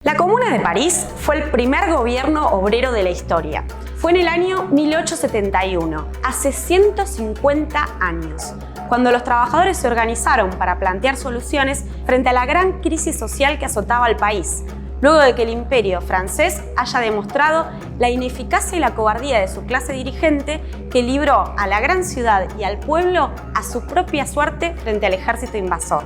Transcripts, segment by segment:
La Comuna de París fue el primer gobierno obrero de la historia. Fue en el año 1871, hace 150 años, cuando los trabajadores se organizaron para plantear soluciones frente a la gran crisis social que azotaba al país, luego de que el imperio francés haya demostrado la ineficacia y la cobardía de su clase dirigente que libró a la gran ciudad y al pueblo a su propia suerte frente al ejército invasor.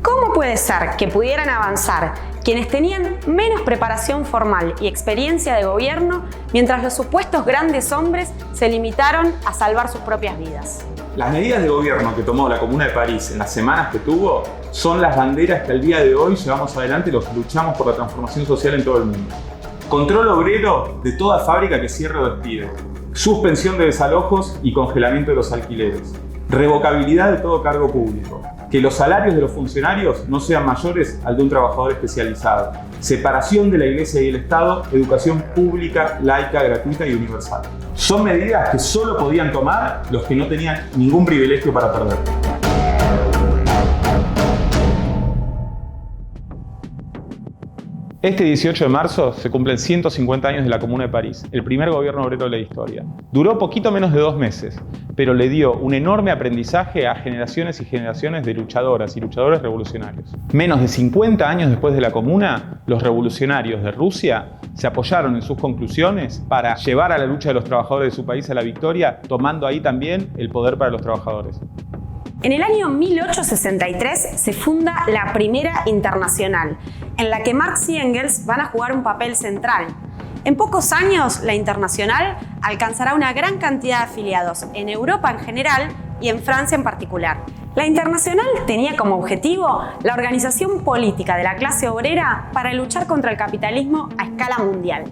¿Cómo puede ser que pudieran avanzar quienes tenían menos preparación formal y experiencia de gobierno, mientras los supuestos grandes hombres se limitaron a salvar sus propias vidas? Las medidas de gobierno que tomó la Comuna de París en las semanas que tuvo son las banderas que al día de hoy llevamos adelante los que luchamos por la transformación social en todo el mundo. Control obrero de toda fábrica que cierre o despide. Suspensión de desalojos y congelamiento de los alquileres. Revocabilidad de todo cargo público. Que los salarios de los funcionarios no sean mayores al de un trabajador especializado. Separación de la Iglesia y el Estado. Educación pública, laica, gratuita y universal. Son medidas que solo podían tomar los que no tenían ningún privilegio para perder. Este 18 de marzo se cumplen 150 años de la Comuna de París, el primer gobierno obrero de la historia. Duró poquito menos de 2 meses, pero le dio un enorme aprendizaje a generaciones y generaciones de luchadoras y luchadores revolucionarios. Menos de 50 años después de la Comuna, los revolucionarios de Rusia se apoyaron en sus conclusiones para llevar a la lucha de los trabajadores de su país a la victoria, tomando ahí también el poder para los trabajadores. En el año 1863 se funda la Primera Internacional, en la que Marx y Engels van a jugar un papel central. En pocos años, la Internacional alcanzará una gran cantidad de afiliados en Europa en general y en Francia en particular. La Internacional tenía como objetivo la organización política de la clase obrera para luchar contra el capitalismo a escala mundial.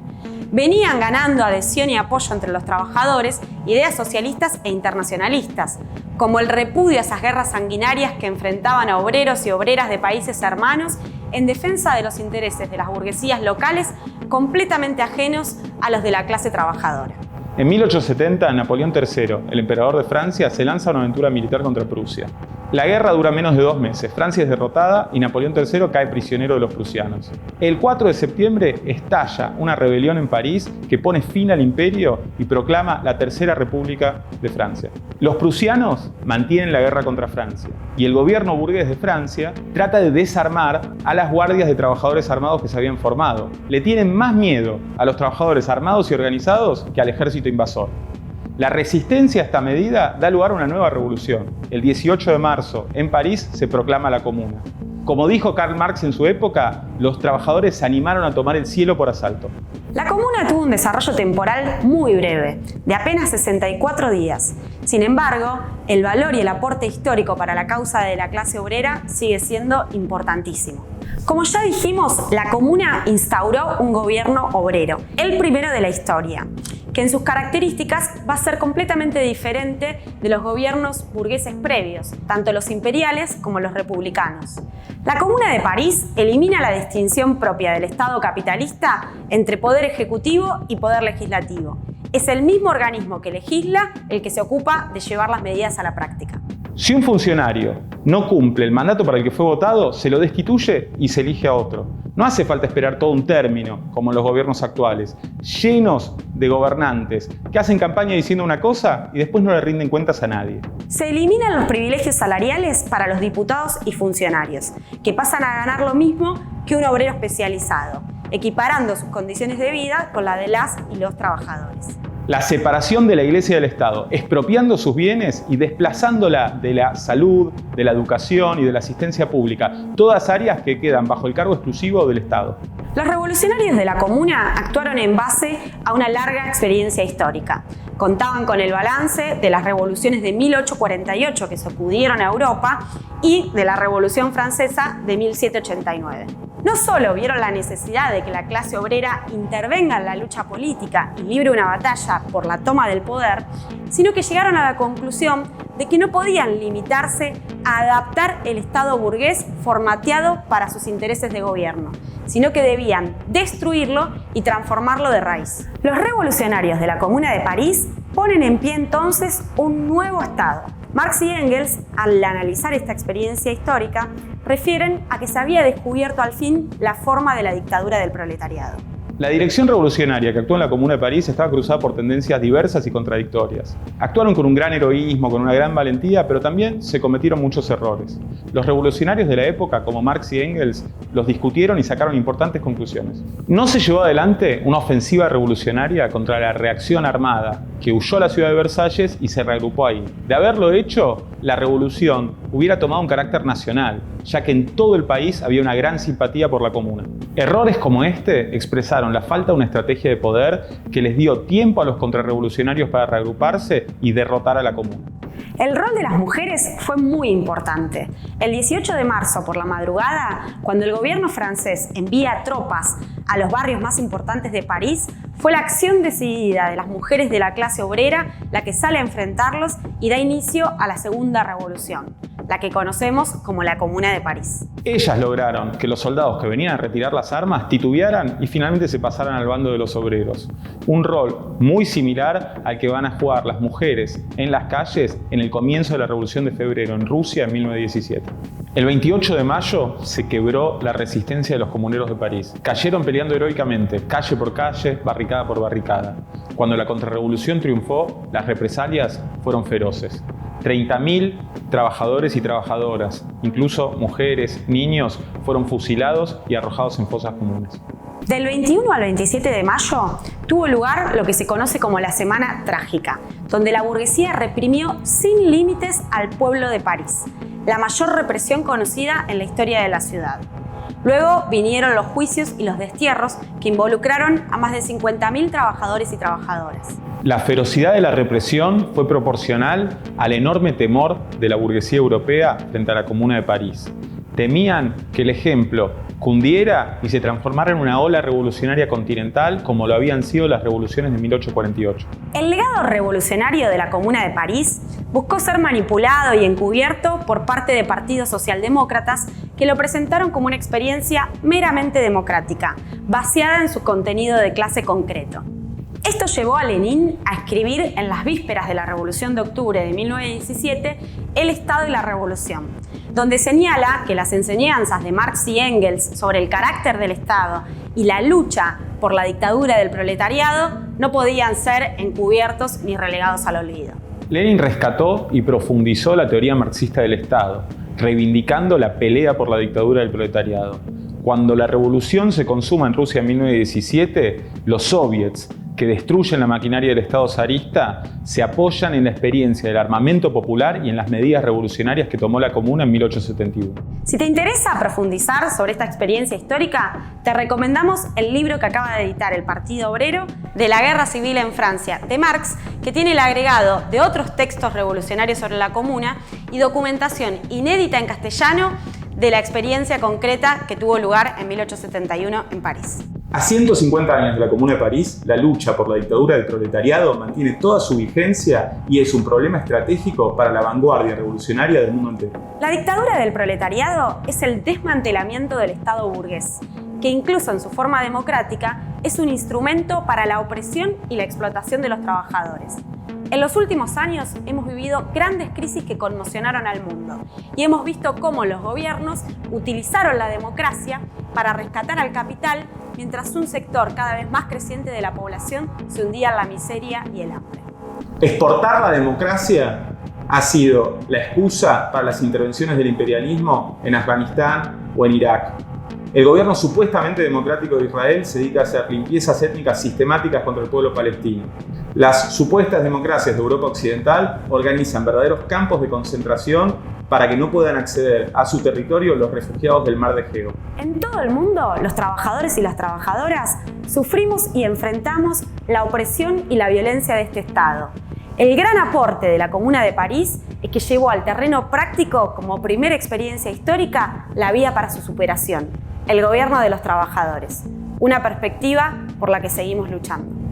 Venían ganando adhesión y apoyo entre los trabajadores ideas socialistas e internacionalistas, como el repudio a esas guerras sanguinarias que enfrentaban a obreros y obreras de países hermanos en defensa de los intereses de las burguesías locales completamente ajenos a los de la clase trabajadora. En 1870, Napoleón III, el emperador de Francia, se lanza a una aventura militar contra Prusia. La guerra dura menos de 2 meses, Francia es derrotada y Napoleón III cae prisionero de los prusianos. El 4 de septiembre estalla una rebelión en París que pone fin al imperio y proclama la Tercera República de Francia. Los prusianos mantienen la guerra contra Francia y el gobierno burgués de Francia trata de desarmar a las guardias de trabajadores armados que se habían formado. Le tienen más miedo a los trabajadores armados y organizados que al ejército invasor. La resistencia a esta medida da lugar a una nueva revolución. El 18 de marzo, en París, se proclama la Comuna. Como dijo Karl Marx en su época, los trabajadores se animaron a tomar el cielo por asalto. La Comuna tuvo un desarrollo temporal muy breve, de apenas 64 días. Sin embargo, el valor y el aporte histórico para la causa de la clase obrera sigue siendo importantísimo. Como ya dijimos, la Comuna instauró un gobierno obrero, el primero de la historia, que en sus características va a ser completamente diferente de los gobiernos burgueses previos, tanto los imperiales como los republicanos. La Comuna de París elimina la distinción propia del Estado capitalista entre poder ejecutivo y poder legislativo. Es el mismo organismo que legisla el que se ocupa de llevar las medidas a la práctica. Si un funcionario no cumple el mandato para el que fue votado, se lo destituye y se elige a otro. No hace falta esperar todo un término, como en los gobiernos actuales, llenos de gobernantes que hacen campaña diciendo una cosa y después no le rinden cuentas a nadie. Se eliminan los privilegios salariales para los diputados y funcionarios, que pasan a ganar lo mismo que un obrero especializado, equiparando sus condiciones de vida con la de las y los trabajadores. La separación de la Iglesia y del Estado, expropiando sus bienes y desplazándola de la salud, de la educación y de la asistencia pública, todas áreas que quedan bajo el cargo exclusivo del Estado. Los revolucionarios de la Comuna actuaron en base a una larga experiencia histórica. Contaban con el balance de las revoluciones de 1848 que sacudieron a Europa y de la Revolución Francesa de 1789. No solo vieron la necesidad de que la clase obrera intervenga en la lucha política y libre una batalla por la toma del poder, sino que llegaron a la conclusión de que no podían limitarse a adaptar el Estado burgués formateado para sus intereses de gobierno, sino que debían destruirlo y transformarlo de raíz. Los revolucionarios de la Comuna de París ponen en pie entonces un nuevo Estado. Marx y Engels, al analizar esta experiencia histórica, refieren a que se había descubierto al fin la forma de la dictadura del proletariado. La dirección revolucionaria que actuó en la Comuna de París estaba cruzada por tendencias diversas y contradictorias. Actuaron con un gran heroísmo, con una gran valentía, pero también se cometieron muchos errores. Los revolucionarios de la época, como Marx y Engels, los discutieron y sacaron importantes conclusiones. No se llevó adelante una ofensiva revolucionaria contra la reacción armada, que huyó a la ciudad de Versalles y se reagrupó ahí. De haberlo hecho, la revolución hubiera tomado un carácter nacional, ya que en todo el país había una gran simpatía por la Comuna. Errores como este expresaron la falta de una estrategia de poder que les dio tiempo a los contrarrevolucionarios para reagruparse y derrotar a la Comuna. El rol de las mujeres fue muy importante. El 18 de marzo por la madrugada, cuando el gobierno francés envía tropas a los barrios más importantes de París, fue la acción decidida de las mujeres de la clase obrera la que sale a enfrentarlos y da inicio a la Segunda Revolución, la que conocemos como la Comuna de París. Ellas lograron que los soldados que venían a retirar las armas titubearan y finalmente se pasaran al bando de los obreros. Un rol muy similar al que van a jugar las mujeres en las calles en el comienzo de la Revolución de Febrero en Rusia en 1917. El 28 de mayo se quebró la resistencia de los comuneros de París. Cayeron peleando heroicamente, calle por calle, barricada por barricada. Cuando la contrarrevolución triunfó, las represalias fueron feroces. 30.000 trabajadores y trabajadoras, incluso mujeres, niños, fueron fusilados y arrojados en fosas comunes. Del 21 al 27 de mayo tuvo lugar lo que se conoce como la Semana Trágica, donde la burguesía reprimió sin límites al pueblo de París, la mayor represión conocida en la historia de la ciudad. Luego vinieron los juicios y los destierros que involucraron a más de 50.000 trabajadores y trabajadoras. La ferocidad de la represión fue proporcional al enorme temor de la burguesía europea frente a la Comuna de París. Temían que el ejemplo cundiera y se transformara en una ola revolucionaria continental como lo habían sido las revoluciones de 1848. El legado revolucionario de la Comuna de París buscó ser manipulado y encubierto por parte de partidos socialdemócratas que lo presentaron como una experiencia meramente democrática, vaciada en su contenido de clase concreto. Esto llevó a Lenin a escribir en las vísperas de la Revolución de Octubre de 1917 El Estado y la Revolución, donde señala que las enseñanzas de Marx y Engels sobre el carácter del Estado y la lucha por la dictadura del proletariado no podían ser encubiertos ni relegados al olvido. Lenin rescató y profundizó la teoría marxista del Estado, reivindicando la pelea por la dictadura del proletariado. Cuando la revolución se consuma en Rusia en 1917, los soviets, que destruyen la maquinaria del Estado zarista, se apoyan en la experiencia del armamento popular y en las medidas revolucionarias que tomó la Comuna en 1871. Si te interesa profundizar sobre esta experiencia histórica, te recomendamos el libro que acaba de editar el Partido Obrero de la Guerra Civil en Francia, de Marx, que tiene el agregado de otros textos revolucionarios sobre la Comuna y documentación inédita en castellano de la experiencia concreta que tuvo lugar en 1871 en París. A 150 años de la Comuna de París, la lucha por la dictadura del proletariado mantiene toda su vigencia y es un problema estratégico para la vanguardia revolucionaria del mundo entero. La dictadura del proletariado es el desmantelamiento del Estado burgués, que incluso en su forma democrática es un instrumento para la opresión y la explotación de los trabajadores. En los últimos años hemos vivido grandes crisis que conmocionaron al mundo y hemos visto cómo los gobiernos utilizaron la democracia para rescatar al capital mientras un sector cada vez más creciente de la población se hundía en la miseria y el hambre. Exportar la democracia ha sido la excusa para las intervenciones del imperialismo en Afganistán o en Irak. El gobierno supuestamente democrático de Israel se dedica a hacer limpiezas étnicas sistemáticas contra el pueblo palestino. Las supuestas democracias de Europa Occidental organizan verdaderos campos de concentración para que no puedan acceder a su territorio los refugiados del mar de Egeo. En todo el mundo, los trabajadores y las trabajadoras sufrimos y enfrentamos la opresión y la violencia de este Estado. El gran aporte de la Comuna de París es que llevó al terreno práctico, como primera experiencia histórica, la vía para su superación, el gobierno de los trabajadores, una perspectiva por la que seguimos luchando.